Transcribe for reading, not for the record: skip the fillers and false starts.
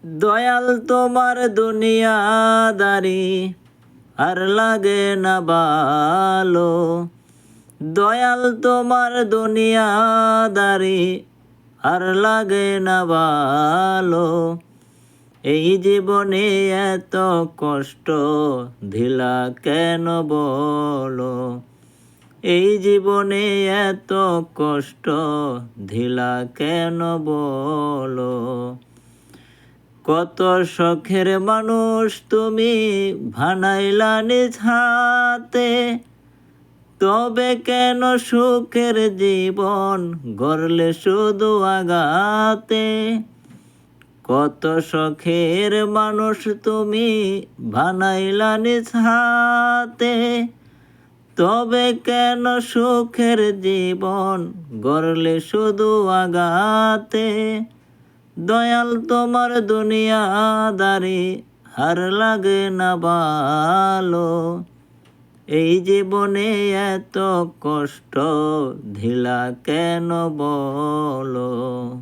দয়াল তোমার দুনিয়াদারি আর লাগে না ভালো। দয়াল তোমার দুনিয়াদারি আর লাগে না ভালো। এই জীবনে এত কষ্ট দিলা কেন বলো। এই জীবনে এত কষ্ট দিলা কেন বলো। কত শখের মানুষ তুমি বানাইলা নিজ হাতে, তবে কেন সুখের জীবন গড়লে শুধু আঘাতে। কত শখের মানুষ তুমি বানাইলা নিজ হাতে, তবে কেন সুখের জীবন গড়লে শুধু আঘাতে। দয়াল তোমার দুনিয়াদারি আর লাগে না ভালো। এই জীবনে এত কষ্ট দিলা কেন বলো।